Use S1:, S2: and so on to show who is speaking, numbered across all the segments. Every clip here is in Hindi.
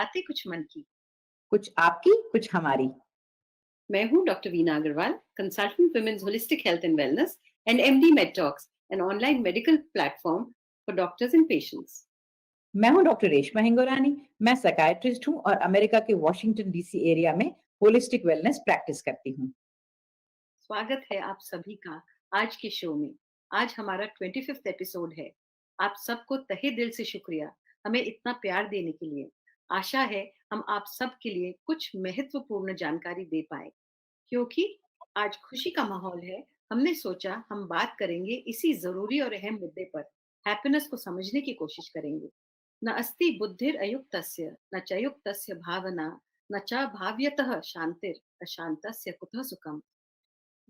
S1: बातें कुछ मन की।
S2: कुछ आपकी, कुछ हमारी।
S1: मैं हूँ doctor Veena Agarwal, consultant women's holistic health and wellness and MD med talks, an online medical platform for doctors and patients.
S2: मैं हूं डॉक्टर रेशमा हिंगोरानी। मैं साइकियाट्रिस्ट हूं और अमेरिका के वॉशिंगटन डीसी एरिया में होलिस्टिक वेलनेस प्रैक्टिस करती हूं।
S1: स्वागत है आप सभी का आज के शो में। आज हमारा 25th एपिसोड है। आप सबको तहे दिल से शुक्रिया हमें इतना प्यार देने के लिए। आशा है हम आप सब के लिए कुछ महत्वपूर्ण जानकारी दे पाए। क्योंकि आज खुशी का माहौल है, हमने सोचा हम बात करेंगे इसी जरूरी और अहम मुद्दे पर। हैप्पीनेस को समझने की कोशिश करेंगे। न अस्ति बुद्धिर अयुक्तस्य न च युक्तस्य भावना न च भाव्यतः शांतिर अशांतस्य कुतः सुखम।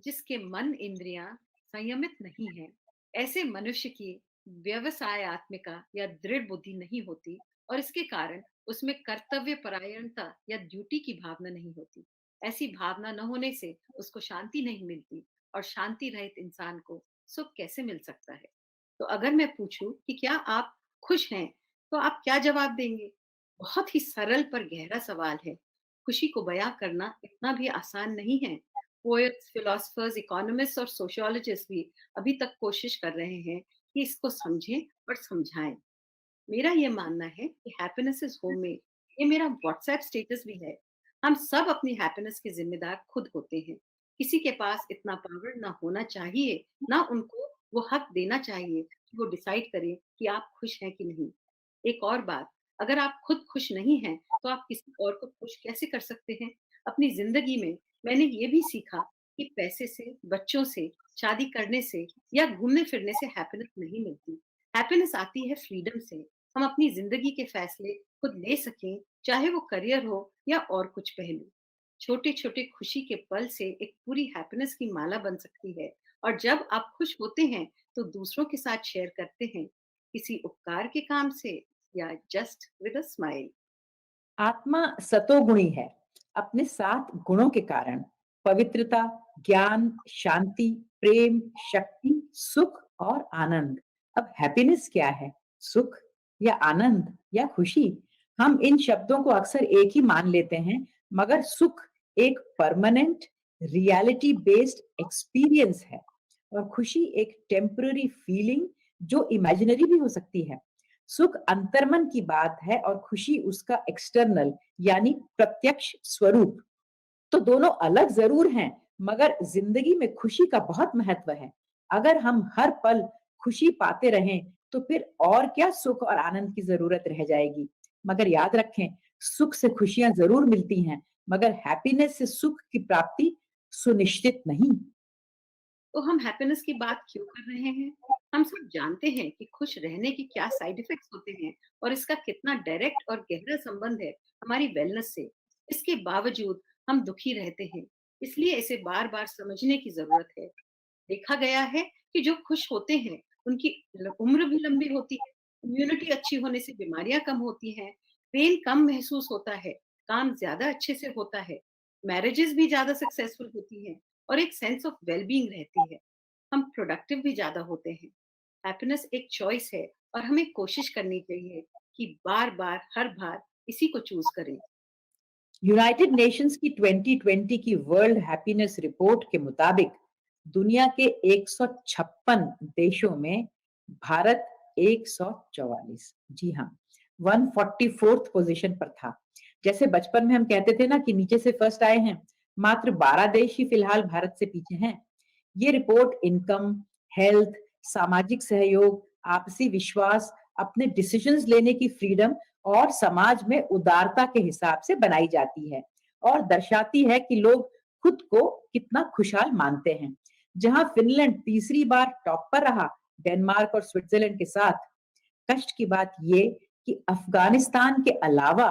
S1: जिसके मन इंद्रियां संयमित नहीं है, ऐसे मनुष्य की व्यवसायत्मिका या दृढ़ बुद्धि नहीं होती, और इसके कारण उसमें कर्तव्य परायणता या ड्यूटी की भावना नहीं होती। ऐसी भावना न होने से उसको शांति नहीं मिलती, और शांति रहित इंसान को सुख कैसे मिल सकता है। तो अगर मैं पूछूं कि क्या आप खुश हैं, तो आप क्या जवाब देंगे? बहुत ही सरल पर गहरा सवाल है। खुशी को बयां करना इतना भी आसान नहीं है। पोएट्स, फिलोसफर्स, इकोनॉमिस्ट और सोशियोलॉजिस्ट भी अभी तक कोशिश कर रहे हैं कि इसको समझें और समझाएं। मेरा ये मानना है कि हैप्पीनेस इज होममेड, ये मेरा व्हाट्सएप स्टेटस भी है। हम सब अपनी हैप्पीनेस के जिम्मेदार खुद होते हैं। किसी के पास इतना पावर ना होना चाहिए, ना उनको वो हक देना चाहिए कि वो डिसाइड करें कि आप खुश हैं कि नहीं। एक और बात, अगर आप खुद खुश नहीं हैं, तो आप किसी और को खुश कैसे कर सकते हैं? अपनी जिंदगी में मैंने ये भी सीखा कि पैसे से, बच्चों से, शादी करने से या घूमने फिरने से हैप्पीनेस नहीं मिलती। हैप्पीनेस आती है फ्रीडम से। हम अपनी जिंदगी के फैसले खुद ले सकें, चाहे वो करियर हो या और कुछ पहलू। छोटे छोटे खुशी के पल से एक पूरी हैप्पीनेस की माला बन सकती है। और जब आप खुश होते हैं तो दूसरों के साथ शेयर करते हैं, किसी उपकार के काम से या जस्ट विद अ स्माइल।
S2: आत्मा सतोगुणी है, अपने 7 गुणों के कारण पवित्रता, ज्ञान, शांति, प्रेम, शक्ति, सुख और आनंद। अब हैप्पीनेस क्या है? सुख या आनंद या खुशी? हम इन शब्दों को अक्सर एक ही मान लेते हैं, मगर सुख एक परमानेंट रियलिटी बेस्ड एक्सपीरियंस है और खुशी एक टेम्पररी फीलिंग जो इमेजिनरी भी हो सकती है। सुख अंतर्मन की बात है और खुशी उसका एक्सटर्नल यानी प्रत्यक्ष स्वरूप। तो दोनों अलग जरूर हैं, मगर जिंदगी में खुशी का बहुत महत्व है। अगर हम हर पल खुशी पाते रहें तो फिर और क्या सुख और आनंद की जरूरत रह जाएगी। मगर याद रखें, सुख से खुशियां जरूर मिलती हैं, मगर हैप्पीनेस से सुख की प्राप्ति सुनिश्चित नहीं।
S1: तो हम हैप्पीनेस की बात क्यों कर रहे हैं? हम सब जानते हैं कि खुश रहने के क्या साइड इफेक्ट्स होते हैं, और इसका कितना डायरेक्ट और गहरा संबंध है हमारी वेलनेस से। इसके बावजूद हम दुखी रहते हैं, इसलिए इसे बार बार समझने की जरूरत है। देखा गया है कि जो खुश होते हैं उनकी उम्र भी लंबी होती है, इम्यूनिटी अच्छी होने से बीमारियां कम होती हैं, पेन कम महसूस होता है, काम ज्यादा अच्छे से होता है, मैरिजेस भी ज्यादा सक्सेसफुल होती हैं, और एक सेंस ऑफ वेलबींग रहती है। हम प्रोडक्टिव भी ज्यादा होते हैं। हैप्पीनेस एक चॉइस है, और हमें कोशिश करनी चाहिए कि बार बार हर बार इसी को चूज करें।
S2: यूनाइटेड नेशंस की 2020 की वर्ल्ड हैप्पीनेस रिपोर्ट के मुताबिक दुनिया के 156 देशों में भारत 144, जी हाँ, 144th पोजीशन पर था। जैसे बचपन में हम कहते थे ना कि नीचे से फर्स्ट आए हैं, मात्र 12 देश ही फिलहाल भारत से पीछे हैं। ये रिपोर्ट इनकम, हेल्थ, सामाजिक सहयोग, आपसी विश्वास, अपने डिसीजंस लेने की फ्रीडम और समाज में उदारता के हिसाब से बनाई जाती है और दर्शाती है कि लोग खुद को कितना खुशहाल मानते हैं। जहां फिनलैंड तीसरी बार टॉप पर रहा, डेनमार्क और स्विट्जरलैंड के साथ। कष्ट की बात ये कि अफगानिस्तान के अलावा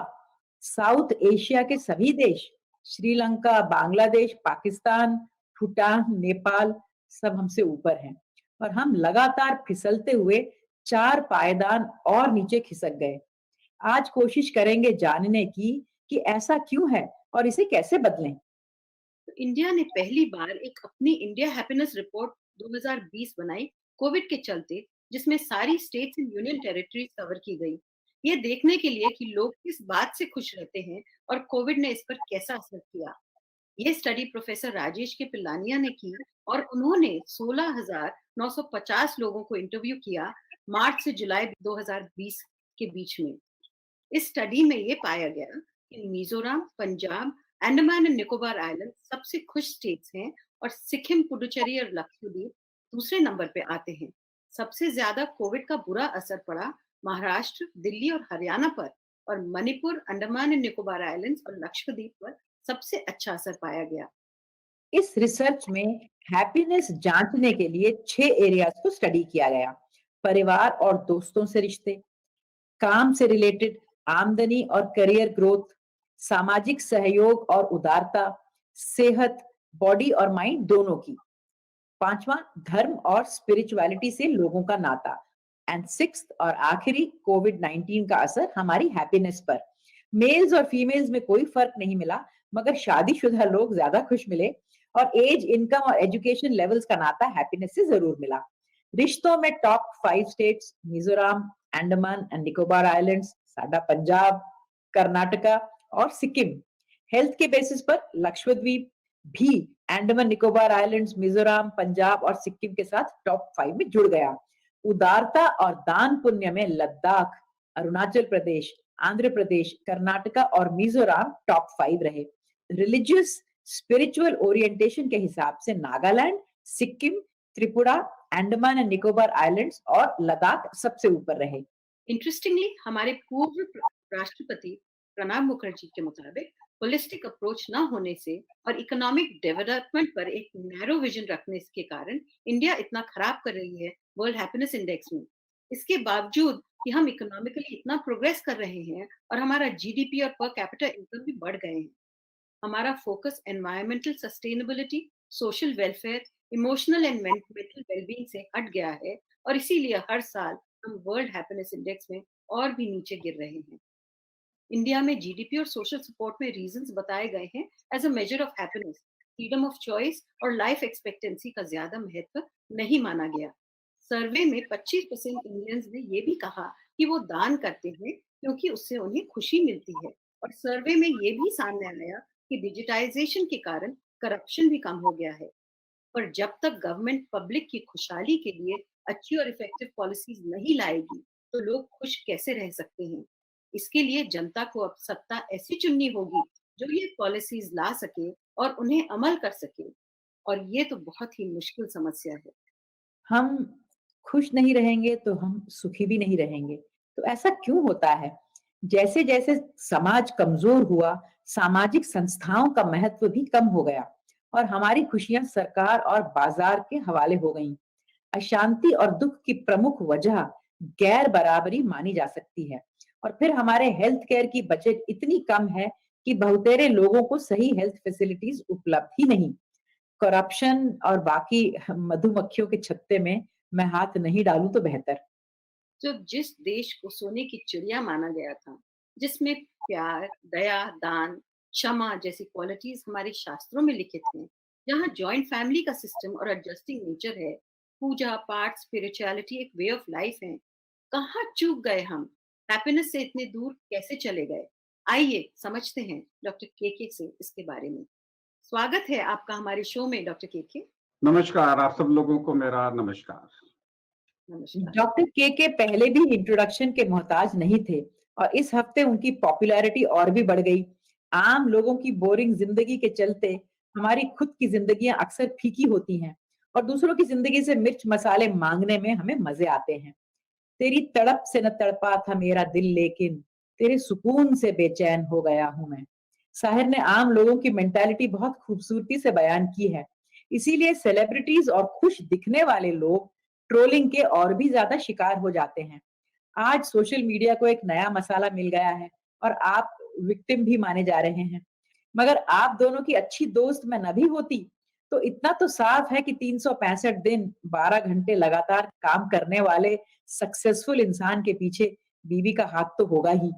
S2: साउथ एशिया के सभी देश, श्रीलंका, बांग्लादेश, पाकिस्तान, भूटान, नेपाल, सब हमसे ऊपर हैं और हम लगातार फिसलते हुए 4 पायदान और नीचे खिसक गए। आज कोशिश करेंगे जानने की कि ऐसा क्यों है और इसे कैसे बदलें।
S1: तो इंडिया ने पहली बार एक अपनी इंडिया हैप्पीनेस रिपोर्ट 2020 बनाई, कोविड के चलते, जिसमें सारी states and union territories cover की गई। ये देखने के लिए कि लोग किस बात से खुश रहते हैं और कोविड ने इस पर कैसा असर किया। ये स्टडी प्रोफेसर राजेश के पिल्लानिया ने की और उन्होंने 16,950 लोगों को इंटरव्यू किया मार्च से जुलाई 2020 के बीच में। इस स्टडी में ये पाया गया कि मिजोरम, पंजाब, अंडमान एंड निकोबार आइलैंड सबसे खुश स्टेट्स हैं और सिक्किम, पुडुचेरी और लक्षद्वीप दूसरे नंबर पे आते हैं। सबसे ज्यादा कोविड का बुरा असर पड़ा महाराष्ट्र, दिल्ली और हरियाणा पर, और मणिपुर, अंडमान एंड निकोबार आइलैंड्स और लक्षद्वीप पर सबसे अच्छा असर पाया गया।
S2: इस रिसर्च में हैप्पीनेस जांचने के लिए 6 एरियाज को स्टडी किया गया। परिवार और दोस्तों से रिश्ते, काम से रिलेटेड, आमदनी और करियर ग्रोथ, सामाजिक सहयोग और उदारता, सेहत, बॉडी और माइंड दोनों की। पांचवा, धर्म और स्पिरिचुअलिटी से लोगों का नाता। एंड सिक्स्थ और आखिरी, कोविड-19 का असर हमारी हैप्पीनेस पर। मेल्स और फीमेल्स में कोई फर्क नहीं मिला, मगर शादीशुदा लोग ज्यादा खुश मिले और एज, इनकम और एजुकेशन लेवल्स का नाता हैप्पीनेस से जरूर मिला। रिश्तों में top 5 states Mizoram, Andaman and Nicobar islands, साडा पंजाब, कर्नाटका और सिक्किम। हेल्थ के बेसिस पर लक्षद्वीप भी अंडमान निकोबार आइलैंड्स, मिजोरम, पंजाब और सिक्किम के साथ टॉप 5 में जुड़ गया। उदारता और दान पुण्य में लद्दाख, अरुणाचल प्रदेश, आंध्र प्रदेश, कर्नाटका और मिजोरम टॉप 5 रहे। रिलीजियस स्पिरिचुअल ओरिएंटेशन के हिसाब से नागालैंड, सिक्किम, त्रिपुरा, अंडमान एंड निकोबार आइलैंड्स और लद्दाख सबसे ऊपर रहे।
S1: इंटरेस्टिंगली हमारे पूर्व राष्ट्रपति प्रणब मुखर्जी के मुताबिक होलिस्टिक अप्रोच न होने से और इकोनॉमिक डेवलपमेंट पर एक नैरो विजन रखने के कारण इंडिया इतना खराब कर रही है वर्ल्ड हैप्पीनेस इंडेक्स में। इसके बावजूद कि हम इकोनॉमिकली इतना प्रोग्रेस कर रहे हैं और हमारा जीडीपी और पर कैपिटा इनकम भी बढ़ गए हैं, हमारा focus environmental sustainability, social welfare, emotional and mental wellbeing से हट गया है और इसीलिए हर साल हम वर्ल्ड हैप्पीनेस इंडेक्स में और भी नीचे गिर रहे हैं। इंडिया में जीडीपी और सोशल सपोर्ट में रीजंस बताए गए हैं as a measure of happiness. Freedom of choice और लाइफ एक्सपेक्टेंसी का ज्यादा महत्व नहीं माना गया। सर्वे में 25% इंडियंस ने ये भी कहा कि वो दान करते हैं क्योंकि उससे उन्हें खुशी मिलती है, और सर्वे में ये भी सामने आया कि डिजिटाइजेशन के कारण करप्शन भी कम हो गया है। पर जब तक गवर्नमेंट पब्लिक की खुशहाली के लिए अच्छी और इफेक्टिव पॉलिसीज नहीं लाएगी, तो लोग खुश कैसे रह सकते हैं? इसके लिए जनता को अब सत्ता ऐसी चुननी होगी जो ये पॉलिसीज ला सके और उन्हें अमल कर सके, और ये तो बहुत ही मुश्किल समस्या है।
S2: हम खुश नहीं रहेंगे तो हम सुखी भी नहीं रहेंगे। तो ऐसा क्यों होता है? जैसे जैसे समाज कमजोर हुआ, सामाजिक संस्थाओं का महत्व भी कम हो गया और हमारी खुशियां सरकार और बाजार के हवाले हो गईं। अशांति और दुख की प्रमुख वजह गैर बराबरी मानी जा सकती है। और फिर हमारे हेल्थ केयर की बजट इतनी कम है कि बहुतेरे लोगों को सही हेल्थ फैसिलिटीज उपलब्ध ही नहीं। करप्शन और बाकी मधुमक्खियों के छत्ते में मैं हाथ नहीं डालूं तो बेहतर।
S1: जब जिस देश को सोने की चिड़िया माना गया था, जिसमें प्यार, दया, दान, क्षमा जैसी क्वालिटीज हमारे शास्त्रों में लिखित हैं, जहाँ जॉइंट फैमिली का सिस्टम और एडजस्टिंग नेचर है, पूजा पाठ, स्पिरिचुअलिटी एक वे ऑफ लाइफ है, कहाँ चूक गए हम? हैप्पीनेस से इतने दूर कैसे चले गए? आइए समझते हैं डॉक्टर के से इसके बारे में। स्वागत है आपका हमारे शो में डॉक्टर के।
S3: नमस्कार, आप सब लोगों को मेरा नमस्कार।
S1: नमस्कार।
S2: डॉक्टर के पहले भी इंट्रोडक्शन के मोहताज नहीं थे और इस हफ्ते उनकी पॉपुलैरिटी और भी बढ़ गई। आम लोगों की बोरिंग जिंदगी के चलते हमारी खुद की जिंदगियां अक्सर फीकी होती हैं और दूसरों की जिंदगी से मिर्च मसाले मांगने में हमें मजे आते हैं। तेरी तड़प से न तड़पा था मेरा दिल, लेकिन तेरे सुकून से बेचैन हो गया हूं मैं। साहिर ने आम लोगों की मेंटालिटी बहुत खूबसूरती से बयान की है। इसीलिए सेलिब्रिटीज और खुश दिखने वाले लोग ट्रोलिंग के और भी ज्यादा शिकार हो जाते हैं। आज सोशल मीडिया को एक नया मसाला मिल गया है और आप विक्टिम भी माने जा रहे हैं। मगर आप दोनों की अच्छी दोस्त मैं न भी होती तो इतना तो साफ है कि 365 दिन 12 घंटे लगातार काम करने वाले सक्सेसफुल इंसान के पीछे बीवी का हाथ तो होगा ही।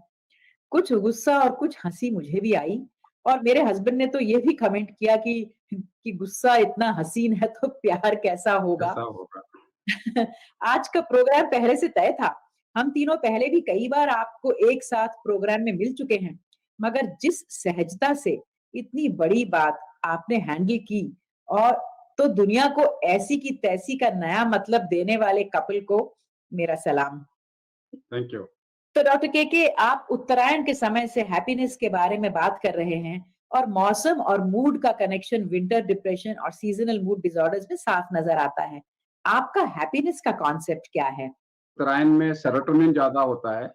S2: कुछ गुस्सा और कुछ हंसी मुझे भी आई और मेरे हस्बैंड ने तो ये भी कमेंट किया कि गुस्सा इतना हसीन है तो प्यार कैसा होगा।
S3: ऐसा होगा।
S2: आज का प्रोग्राम पहले से तय था हम तीनों पहले भी कई बार आपको एक साथ प्रोग्राम में मिल चुके हैं, मगर जिस सहजता से इतनी बड़ी बात आपने हैंडल की, और तो दुनिया को ऐसी की तैसी का नया मतलब देने वाले कपल को मेरा सलाम।
S3: Thank you.
S2: तो डॉक्टर के आप उत्तरायण के समय से हैप्पीनेस के बारे में बात कर रहे हैं, और मौसम और मूड का कनेक्शन विंटर डिप्रेशन और सीजनल मूड डिसऑर्डर्स में साफ नजर आता है। आपका हैप्पीनेस का कॉन्सेप्ट क्या है?
S3: उत्तरायण में सेरोटोनिन ज्यादा होता है,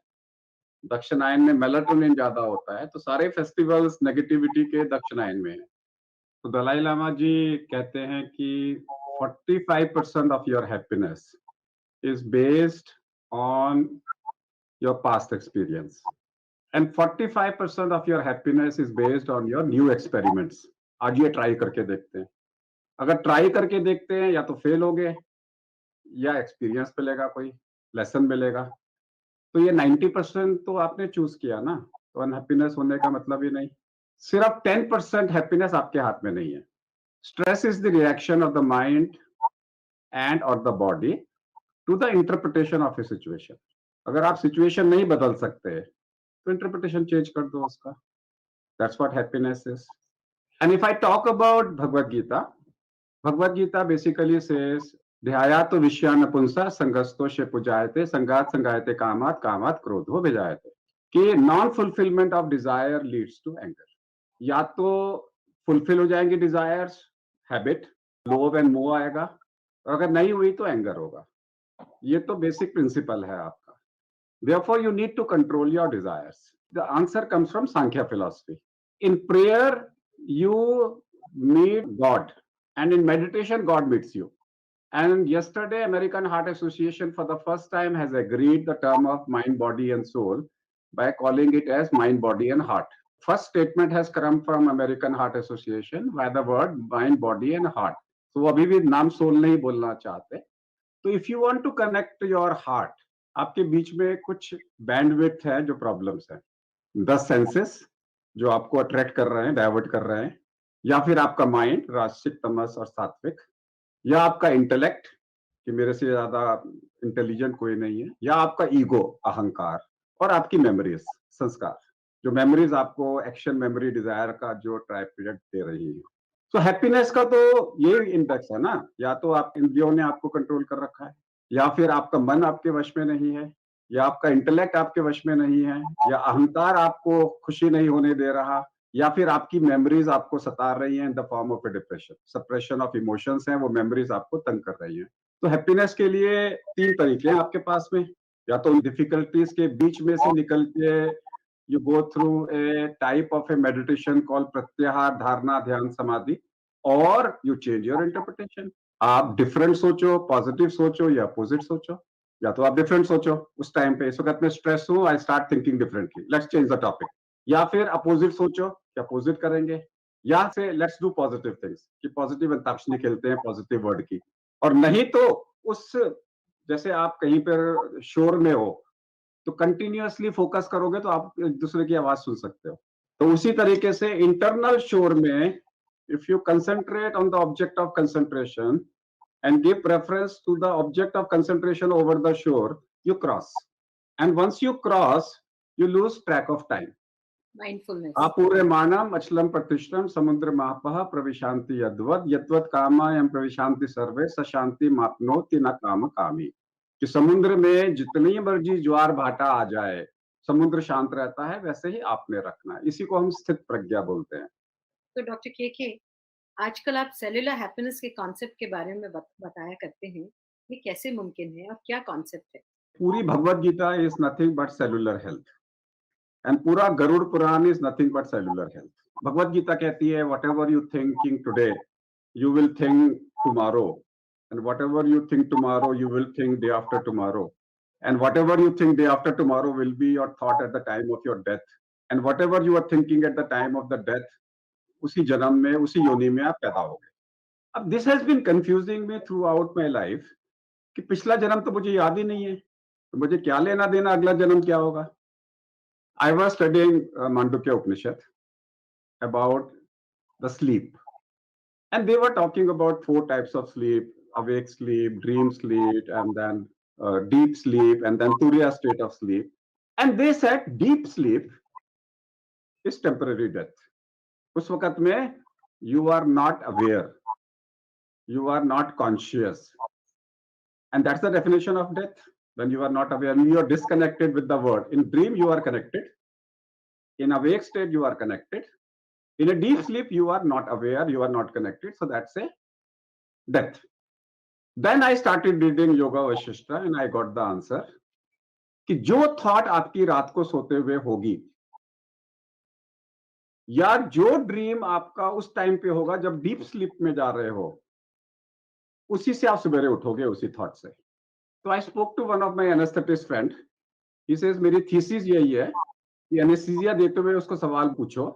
S3: दक्षिणायन में मेलाटोनिन ज्यादा होता है, तो सारे फेस्टिवल्स नेगेटिविटी के दक्षिणायन में है। तो दलाई लामा जी कहते हैं कि 45% of your happiness is based on your past experience and 45% of your happiness is based on your new experiments. आज ये ट्राई करके देखते हैं। अगर ट्राई करके देखते हैं, या तो फेल हो गए या एक्सपीरियंस मिलेगा, कोई लेसन मिलेगा। तो ये 90% तो आपने चूज किया ना, तो अनहैप्पीनेस होने का मतलब ही नहीं। सिर्फ 10% हैप्पीनेस आपके हाथ में नहीं है। Stress is the reaction of the mind and और the body to the interpretation of a situation. अगर आप सिचुएशन नहीं बदल सकते तो इंटरप्रिटेशन चेंज कर दो उसका। That's what happiness is. And if I talk about Bhagavad Gita, Bhagavad Gita basically says ध्यायातो विषयान पुंसा संगस्तो शे पुजायते संगात संगायते कामात कामात क्रोधो विजायते, कि non fulfilment of desire leads to anger. या तो फुलफिल हो जाएंगे डिजायर्स, हैबिट, लोभ एंड मोह आएगा, और अगर नहीं हुई तो एंगर होगा। ये तो बेसिक प्रिंसिपल है आपका। Therefore, you need to control your desires. The answer comes from Sankhya philosophy. In prayer, you meet God, and in meditation, God meets you. And yesterday, American Heart Association for the first time has agreed the term of mind, body, and soul by calling it as mind, body, and heart. First statement has come from American Heart Association by the word mind, body, and heart. So अभी भी नाम सोल नहीं बोलना चाहते। तो if you want to connect your heart, आपके बीच में कुछ बैंडविड्थ है जो प्रॉब्लम्स है। 10 सेंसेस जो आपको अट्रैक्ट कर रहे हैं, डाइवर्ट कर रहे हैं, या फिर आपका माइंड राजसिक, तमस और सात्विक, या आपका इंटेलेक्ट कि मेरे से ज्यादा इंटेलिजेंट कोई नहीं है, या आपका ईगो, अहंकार, और आपकी मेमोरीज, संस्कार, जो मेमोरीज आपको एक्शन मेमोरी डिजायर का जो ट्राई पीरियड दे रही है। तो हैप्पीनेस का तो ये इंडेक्स है ना, या तो आप इंद्रियों ने आपको कंट्रोल कर रखा है, या फिर आपका मन आपके वश में नहीं है, या आपका इंटेलेक्ट आपके वश में नहीं है, या अहंकार आपको खुशी नहीं होने दे रहा, या फिर आपकी मेमोरीज आपको सता रही हैं in the form of A depression. Suppression of emotions हैं, वो मेमोरीज आपको तंग कर रही हैं। तो हैप्पीनेस के लिए 3 तरीके हैं आपके पास में। या तो उन डिफिकल्टीज के बीच में से निकल के you go through a type of a meditation called pratyahar, dharana, ध्यान, समाधि, और you change your interpretation. आप डिफरेंट सोचो, पॉजिटिव सोचो या अपोजिट सोचो। या तो आप डिफरेंट सोचो उस टाइम पे, इस वक्त मैं स्ट्रेस हूं, I start thinking differently, let's change the topic. या फिर अपोजिट सोचो कि अपोजिट करेंगे, या से लेट्स डू पॉजिटिव थिंग्स कि पॉजिटिव अंताक्षरी खेलते हैं पॉजिटिव वर्ड की। और नहीं तो उस, जैसे आप कहीं पर शोर में हो तो कंटिन्यूअसली फोकस करोगे तो आप एक दूसरे की आवाज सुन सकते हो। तो उसी तरीके से इंटरनल शोर में if you concentrate on the object of concentration and give preference to the object of concentration over the शोर, you cross, and once you cross you lose track of time.
S1: Mindfulness.
S3: आपूरे मानम अचलम प्रतिष्ठम समुद्र मापः प्रविशांति यद्वद यद्वद कामायम प्रविशांति सर्वे सशांति मापनोति न काम कामी, कि समुद्र में जितनी मर्जी ज्वार भाटा आ जाए, समुद्र शांत रहता है, वैसे ही आपने रखना है। इसी को हम स्थित प्रज्ञा बोलते हैं।
S1: तो डॉक्टर के आजकल आप सेलुलर हैप्पीनेस के कॉन्सेप्ट के बारे में बताया करते हैं, ये कैसे मुमकिन है और क्या कॉन्सेप्ट है?
S3: पूरी Bhagavad Gita is nothing but cellular health, and पूरा Garuda Purana is nothing but cellular health. Bhagavad Gita कहती है whatever you thinking today you will think tomorrow, and whatever you think tomorrow you will think day after tomorrow, and whatever you think day after tomorrow will be your thought at the time of your death, and whatever you are thinking at the time of the death, उसी जन्म में, उसी योनि में आप पैदा हो गए। अब this has been confusing me throughout my life कि पिछला जन्म तो मुझे याद ही नहीं है, तो मुझे क्या लेना देना अगला जन्म क्या होगा। I was studying Mandukya Upanishad about the sleep, and they were talking about 4 types of sleep: awake sleep, dream sleep, and then deep sleep and then Turiya state of sleep. And they said deep sleep is temporary death. उस वक्त में you are not aware, you are not conscious, and that's the definition of death. When you are not aware, you are disconnected with the world. In dream you are connected, in awake state you are connected, in a deep sleep you are not aware, you are not connected, so that's a death. Then I started reading Yoga Vashishta and I got the answer कि जो थॉट आपकी रात को सोते हुए होगी या जो ड्रीम आपका उस टाइम पे होगा जब डीप स्लीप में जा रहे हो, उसी से आप सवेरे उठोगे उसी थॉट से. तो I spoke to one of my anaesthetist friend. He says मेरी थीसिस यही है कि एनेस्थीसिया देते हुए उसको सवाल पूछो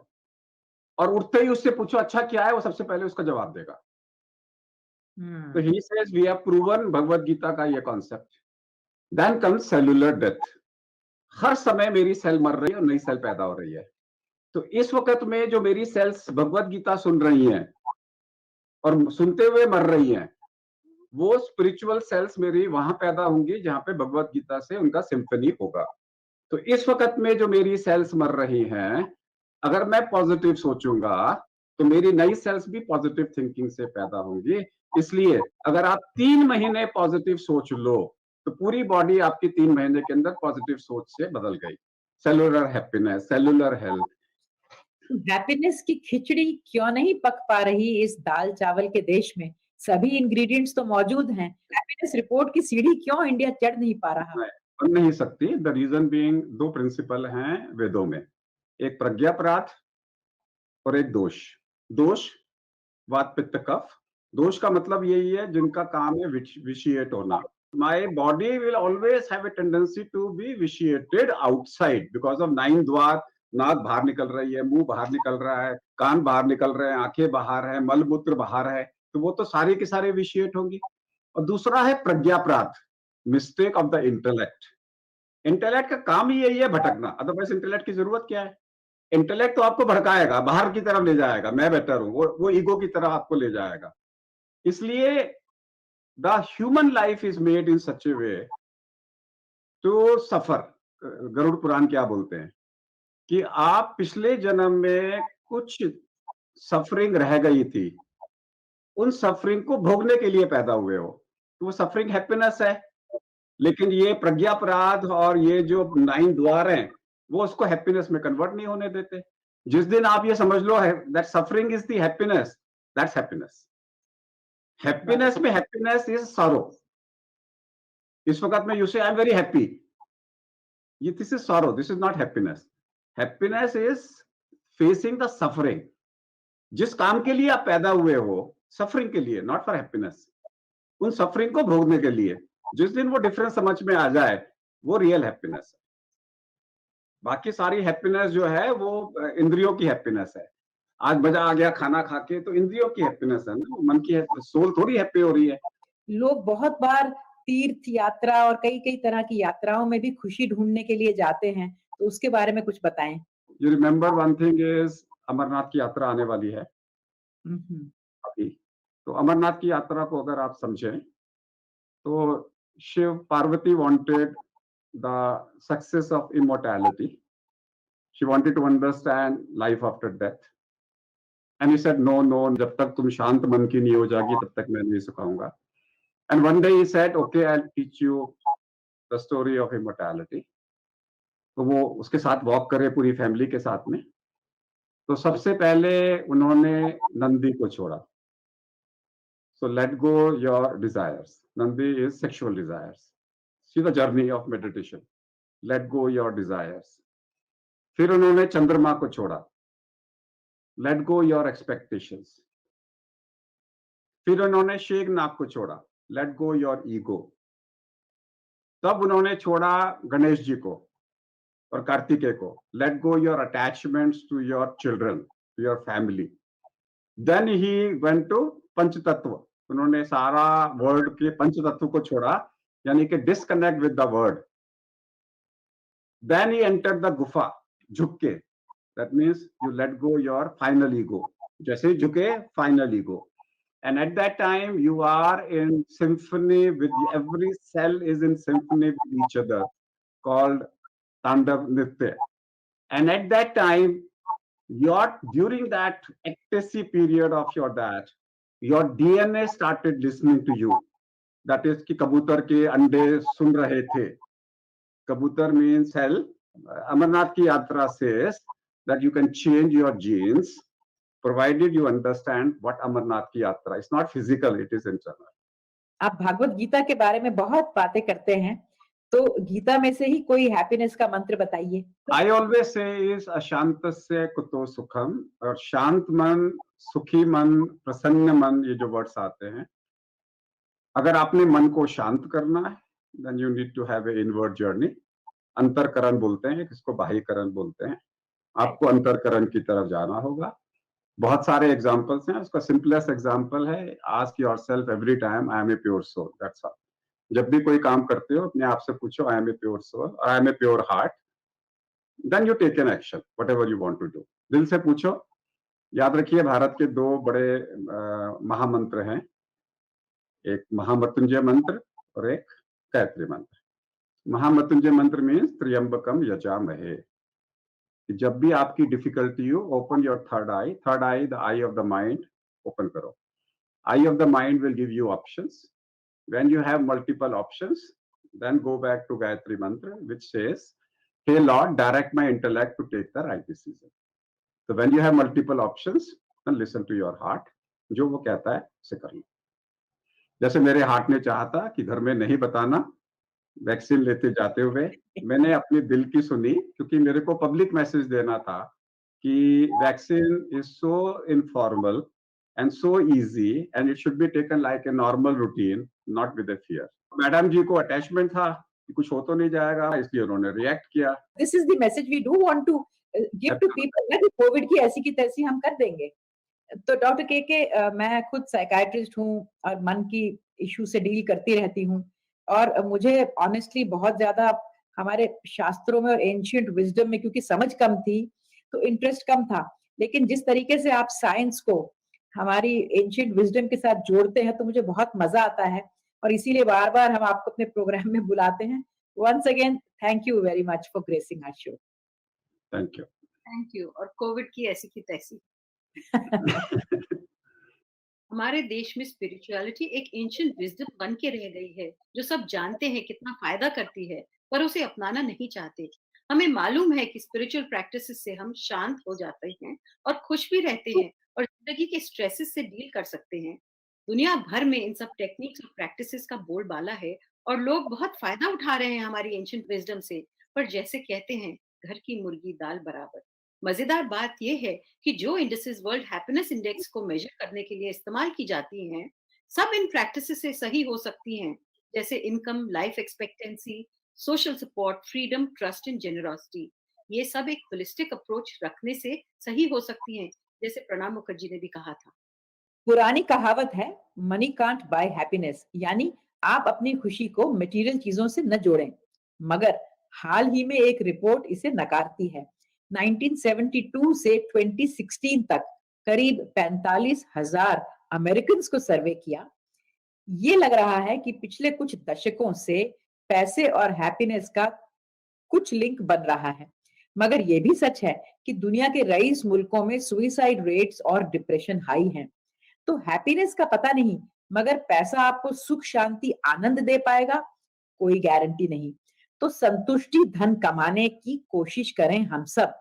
S3: और उठते ही उससे पूछो अच्छा क्या है, वो सबसे पहले उसका जवाब देगा. तो he says we have proven Bhagavad Gita का ये concept. Then comes cellular death. हर समय मेरी सेल मर रही है और नई सेल पैदा हो रही है. तो इस वक्त में जो मेरी सेल्स भगवत गीता सुन रही हैं और सुनते हुए मर रही हैं, वो स्पिरिचुअल सेल्स मेरी वहां पैदा होंगी जहां पे भगवत गीता से उनका सिम्फनी होगा. तो इस वक्त में जो मेरी सेल्स मर रही हैं, अगर मैं पॉजिटिव सोचूंगा तो मेरी नई सेल्स भी पॉजिटिव थिंकिंग से पैदा होंगी. इसलिए अगर आप 3 महीने पॉजिटिव सोच लो तो पूरी बॉडी आपकी 3 महीने के अंदर पॉजिटिव सोच से बदल गई. Cellular happiness, cellular health.
S2: Happiness की खिचड़ी क्यों नहीं पक पा रही इस दाल चावल के देश में? सभी इंग्रेडिएंट्स तो मौजूद हैं. हैप्पीनेस रिपोर्ट की सीढ़ी क्यों इंडिया चढ़ नहीं पा रहा?
S3: बन नहीं सकती. द रीजन बीइंग 2 प्रिंसिपल हैं वेदों में, एक प्रज्ञापराध और एक दोष. दोष वात पित्त कफ. दोष का मतलब यही है जिनका काम है विशिएट होना. My body will always have a tendency to be vitiated outside because of 9 द्वार. नाक बाहर निकल रही है, मुंह बाहर निकल रहा है, कान बाहर निकल रहे हैं, आंखें बाहर है, मल मूत्र बाहर है, तो वो तो सारे के सारे विशिएट होंगी. और दूसरा है प्रज्ञापराध, mistake of the intellect. Intellect का काम ही यही है भटकना. अदरवाइज इंटेलेक्ट की जरूरत क्या है? इंटेलेक्ट तो आपको भड़काएगा, बाहर की तरफ ले जाएगा, मैं बेटर हूं, वो ईगो की तरफ आपको ले जाएगा. इसलिए the human life is made in such a way to suffer. Garuda Purana क्या बोलते हैं कि आप पिछले जन्म में कुछ सफरिंग रह गई थी, उन सफरिंग को भोगने के लिए पैदा हुए हो, तो वो सफरिंग हैप्पीनेस है. लेकिन ये प्रज्ञापराध और ये जो 9 द्वार हैं वो उसको हैप्पीनेस में कन्वर्ट नहीं होने देते. जिस दिन आप ये समझ लो that suffering is the happiness, that's happiness. Happiness में हैप्पीनेस इज सॉरो. इस वक्त में you say I am very happy, ये this is sorrow, this is not happiness. Happiness is facing the suffering. जिस काम के लिए आप पैदा हुए हो, सफरिंग के लिए, नॉट फॉर हैप्पीनेस, उन सफरिंग को भोगने के लिए. जिस दिन वो डिफरेंस समझ में आ जाए वो रियल हैप्पीनेस है. बाकी सारी हैप्पीनेस जो है वो इंद्रियों की हैप्पीनेस है. आज मजा आ गया खाना खा के, तो इंद्रियों की हैप्पीनेस है ना, मन की सोल थोड़ी हैप्पी हो रही है.
S2: लोग बहुत बार तीर्थ यात्रा और कई कई तरह की यात्राओं में भी खुशी ढूंढने के लिए जाते हैं, तो उसके बारे में कुछ बताएं.
S3: You remember one thing is Amarnath की यात्रा आने वाली है अभी. तो अमरनाथ की यात्रा को अगर आप समझें तो Shiv Parvati wanted the success of immortality. She wanted to understand life after death. And he said no no, जब तक तुम शांत मन की नहीं हो जाएगी तब तक मैं नहीं सिखाऊंगा. And one day he said okay I will teach you the story of immortality. तो वो उसके साथ वॉक करे पूरी फैमिली के साथ में. तो सबसे पहले उन्होंने नंदी को छोड़ा. So let go your desires. Nandi is sexual desires. See the journey of meditation. Let go your desires. फिर उन्होंने चंद्रमा को छोड़ा. Let go your expectations. फिर उन्होंने शेघनाग को छोड़ा. Let go your ego. तब उन्होंने छोड़ा गणेश जी को और कार्तिकेय को. Let go your attachments to your children, to your family. Then he went to पंचतत्व. उन्होंने सारा वर्ल्ड के पंचतत्व को छोड़ा, यानी कि disconnect with the world. Then he enter the गुफा, झुक के. That means you let go your final ego. जैसे ही झुके final ego. And at that time, you are in symphony with every cell is in symphony with each other, called Tandav Nitya. And at that time, during that ecstasy period of your DNA started listening to you. That is कि कबूतर के अंडे सुन रहे थे. Kabutar means hell. Amarnath ki yatra says that you can change your genes provided you understand what Amarnath ki yatra. It's not physical, it is internal.
S2: आप भागवत गीता के बारे में बहुत बातें करते हैं, तो गीता में से ही कोई हैप्पीनेस का मंत्र बताइए.
S3: I always say is अशांतस्य कुतो सुखम, और शांत मन, सुखी मन, प्रसन्न मन, ये जो वर्ड्स आते हैं, अगर आपने मन को शांत करना है, then you need to have a inward journey. अंतरकरण बोलते हैं, किसको बाह्यकरण बोलते हैं. आपको अंतरकरण की तरफ जाना होगा. बहुत सारे एग्जाम्पल्स हैं. उसका सिंपलेस्ट एग्जाम्पल है, ask yourself every time, I am a pure soul. That's all. जब भी कोई काम करते हो, अपने आप से पूछो, I am a pure soul, I am a pure heart. Then you take an action, whatever you want to do. दिल से पूछो. याद रखिए, भारत के दो बड़े महामंत्र हैं, एक महामृत्युंजय मंत्र और एक गायत्री मंत्र. महामृत्युंजय मंत्र मीन्स त्र्यंबकम यजामहे. जब भी आपकी डिफिकल्टी हो, open your third eye, the eye of the mind, open करो. Eye of the mind will give you options. When you have multiple options, then go back to Gayatri Mantra, which says, Hey Lord, direct my intellect to take the right decision. So when you have multiple options, then listen to your heart. जो वो कहता है, उसे कर लो. जैसे मेरे हार्ट ने चाहा था कि घर में नहीं बताना, वैक्सीन लेते जाते हुए मैंने अपने दिल की सुनी, क्योंकि मेरे को पब्लिक मैसेज देना था कि vaccine is so informal and so easy and it should be taken like a normal routine, not with a fear. Madam ji को अटैचमेंट था कि कुछ हो तो नहीं जाएगा, इसलिए उन्होंने रिएक्ट किया.
S2: This is the message we do want to give to people, ना कि कोविड की ऐसी की तैसी हम कर देंगे. तो डॉक्टर के मैं खुद साइकाइट्रिस्ट हूँ और मन की इश्यू से डील करती रहती हूँ, और मुझे ऑनेस्टली बहुत ज्यादा हमारे शास्त्रों में और एंशिएंट विजडम में, क्योंकि समझ कम थी तो इंटरेस्ट कम था, लेकिन जिस तरीके से आप साइंस को हमारी एंशिएंट विजडम के साथ जोड़ते हैं तो मुझे बहुत मजा आता है, और इसीलिए बार बार हम आपको अपने प्रोग्राम में बुलाते हैं. Once again thank you very much for gracing our show.
S3: Thank you.
S1: और कोविड की ऐसी की तैसी. हमारे देश में स्पिरिचुअलिटी एक एंशिएंट विजडम बन के रह गई है, जो सब जानते हैं कितना फायदा करती है, पर उसे अपनाना नहीं चाहते. हमें मालूम है कि स्पिरिचुअल प्रैक्टिसेस से हम शांत हो जाते हैं और खुश भी रहते हैं और जिंदगी के स्ट्रेसेस से डील कर सकते हैं. दुनिया भर में इन सब टेक्निक्स और प्रैक्टिसेस का बोलबाला है और लोग बहुत फायदा उठा रहे हैं हमारी एंशिएंट विजडम से. पर जैसे कहते हैं, घर की मुर्गी दाल बराबर. मजेदार बात यह है कि जो इंडिसेस वर्ल्ड हैप्पीनेस इंडेक्स को मेजर करने के लिए इस्तेमाल की जाती हैं, सब इन प्रैक्टिसेस से सही हो सकती हैं, जैसे income, life expectancy, social support, freedom, trust and generosity. ये सब एक होलिस्टिक अप्रोच रखने से सही हो सकती हैं, जैसे प्रणब मुखर्जी ने भी कहा था.
S2: पुरानी कहावत है, मनी कांट बाय हैप्पीनेस, यानी आप अपनी खुशी को मटेरियल चीजों से न जोड़ें. मगर हाल ही में एक रिपोर्ट इसे नकारती है. 1972 से 2016 तक करीब 45,000 अमेरिकन्स को सर्वे किया. ये लग रहा है कि पिछले कुछ दशकों से पैसे और हैप्पीनेस का कुछ लिंक बन रहा है. मगर यह भी सच है कि दुनिया के रईस मुल्कों में सुइसाइड रेट्स और डिप्रेशन हाई हैं. तो हैप्पीनेस का पता नहीं, मगर पैसा आपको सुख, शांति, आनंद दे पाएगा, कोई गारंटी नहीं. तो संतुष्टि धन कमाने की कोशिश करें हम सब.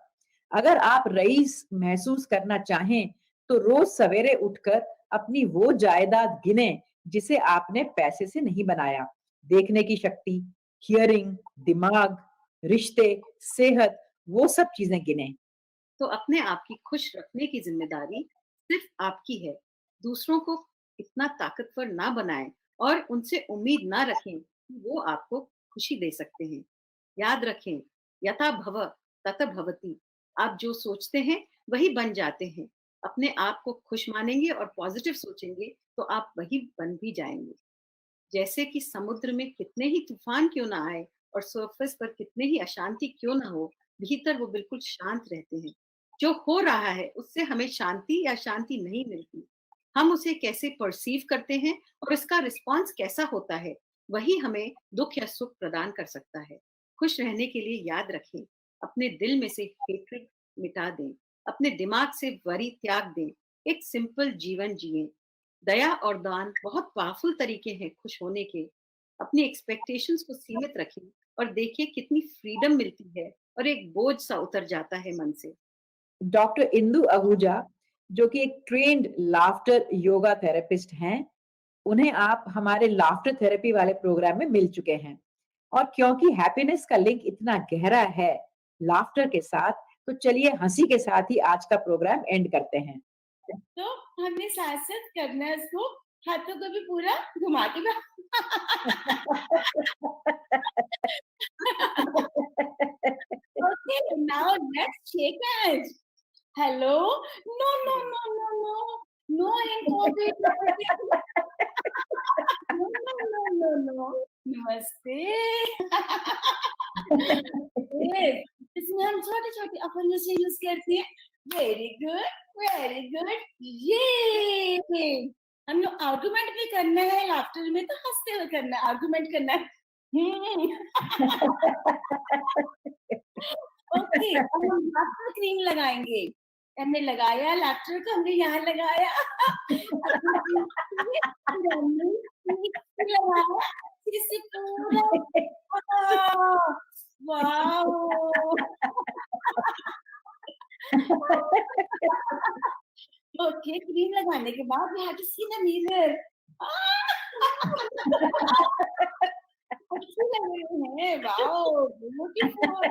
S2: अगर आप रईस महसूस करना चाहें तो रोज सवेरे उठकर अपनी वो जायदाद गिने जिसे आपने पैसे से नहीं बनाया. देखने की शक्ति, हियरिंग, दिमाग, रिश्ते, सेहत, वो सब चीजें गिने.
S1: तो अपने आप की खुश रखने की जिम्मेदारी सिर्फ आपकी है. दूसरों को इतना ताकतवर ना बनाएं और उनसे उम्मीद ना रखें कि वो आपको खुशी दे सकते हैं. याद रखें, यथा भव तत भवति. आप जो सोचते हैं वही बन जाते हैं. अपने आप को खुश मानेंगे और पॉजिटिव सोचेंगे तो आप वही बन भी जाएंगे. जैसे कि समुद्र में कितने ही तूफान क्यों ना आए और सरफेस पर कितने ही अशांति क्यों ना हो, भीतर वो बिल्कुल शांत रहते हैं. जो हो रहा है उससे हमें शांति या शांति नहीं मिलती. हम उसे कैसे परसीव करते हैं और इसका रिस्पॉन्स कैसा होता है, वही हमें दुख या सुख प्रदान कर सकता है। खुश रहने के लिए याद रखें, अपने दिल में से हेट्रेड मिटा दें, अपने दिमाग से वरी त्याग दें, एक सिंपल जीवन जिए। दया और दान बहुत पावरफुल तरीके हैं खुश होने के। अपनी एक्सपेक्टेशंस को सीमित रखें और देखिए कितनी फ्रीडम मिलती है और एक बोझ सा उतर जाता है मन से।
S2: डॉक्टर इंदु आहूजा, जो कि एक ट्रेन्ड लाफ्टर योगा थेरेपिस्ट हैं, उन्हें आप हमारे लाफ्टर थेरेपी वाले प्रोग्राम में मिल चुके हैं। और क्योंकि हैप्पीनेस का लिंक इतना गहरा है लाफ्टर के साथ, तो चलिए हंसी के साथ ही आज का प्रोग्राम एंड करते हैं।
S4: तो हमने साथ-साथ करना है उसको, हाथों को भी पूरा घुमा के Okay, now let's shake hands. Hello? No, no, no, no, no. No in COVID. No, no, no, no, no. नमस्ते। Yes, इसमें हम छोटे-छोटे अपन जैसे यूज़ करते हैं। वेरी गुड, वेरी गुड, ये हम लोग आर्गुमेंट भी करना है लाफ्टर में, तो हंसते हुए करना है, आर्गुमेंट करना है। ओके, अब हम लाफ्टर क्रीम लगाएंगे। हमने लगाया लाफ्टर को, हमने यहाँ लगाया। लगाया, इसे पूरा वाओ! ओके, क्रीम लगाने के बाद we have to see the mirror. अच्छी लग रही है, वाओ! ब्यूटीफुल,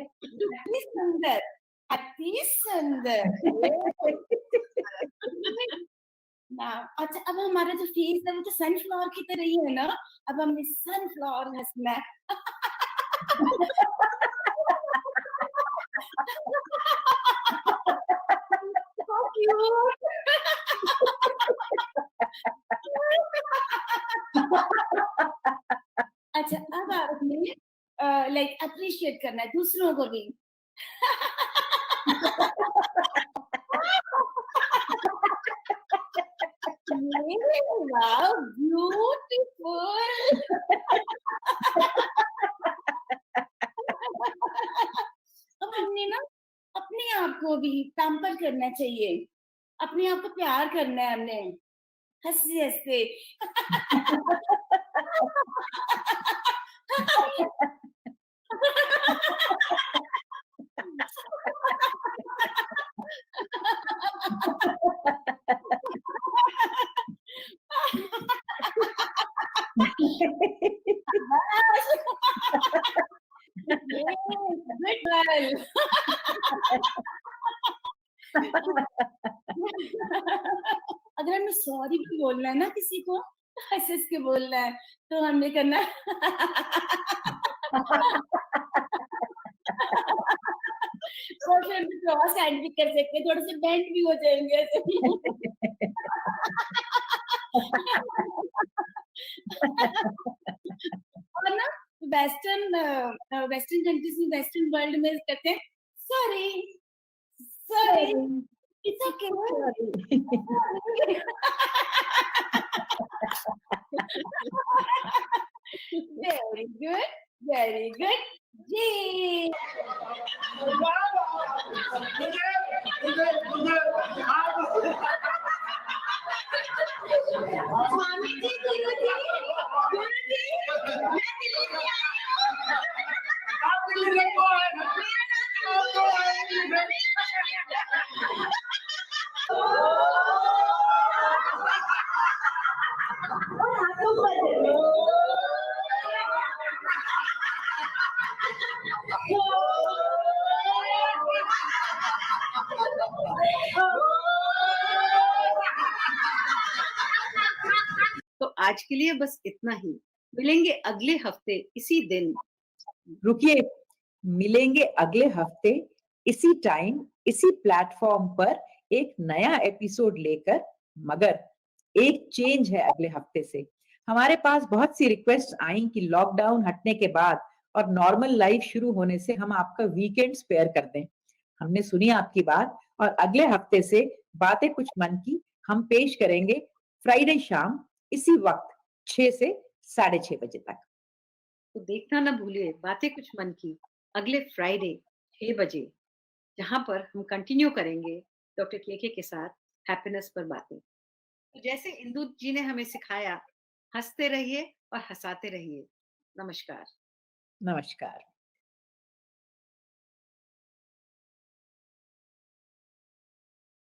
S4: कितनी सुंदर, अति सुंदर। ना अच्छा, अब हमारा जो फेस है वो तो सनफ्लावर की तरह ही है ना? अब हमने सनफ्लावर हँसना है। So cute. अच्छा, अब आपने लाइक अप्रिशिएट करना है दूसरों को भी। Wow, beautiful. अब हमने ना अपने आप को भी पैम्पर करना चाहिए, अपने आप को प्यार करना है हमने, हँसते-हँसते। Good girl. अगर हमें सॉरी भी बोलना है ना किसी को, तो हँस-हँस के बोलना है, तो हमने करना और फिर क्रॉस हैंड भी कर सकते हैं, थोड़े से बेंड भी हो जाएंगे ऐसे। और ना वेस्टर्न कंट्रीज में, वेस्टर्न वर्ल्ड में कहते हैं sorry, sorry, it's okay. Very good, very good ji. Swami ji, guru ji, guru जी, मैं दिल्ली से आई हूँ। आप दिल्ली से कौन है? मेरा
S1: तो आज के लिए बस इतना ही। मिलेंगे अगले हफ्ते इसी दिन।
S2: रुकिए, मिलेंगे अगले हफ्ते इसी टाइम, इसी प्लेटफॉर्म पर एक नया एपिसोड लेकर। मगर एक चेंज है अगले हफ्ते से। हमारे पास बहुत सी रिक्वेस्ट आई कि लॉकडाउन हटने के बाद और नॉर्मल लाइफ शुरू होने से हम आपका वीकेंड स्पेयर कर दें। हमने सुनी आपकी बात और अगले हफ्ते से बातें कुछ मन की हम पेश करेंगे फ्राइडे शाम इसी वक्त 6 से 6:30 बजे तक।
S1: तो देखना ना भूलिए बातें कुछ मन की अगले फ्राइडे 6 बजे, जहां पर हम कंटिन्यू करेंगे डॉक्टर के साथ हैप्पीनेस पर बातें। तो जैसे इंदु जी ने हमें सिखाया, हंसते रहिए और हंसाते रहिए। नमस्कार।
S2: नमस्कार।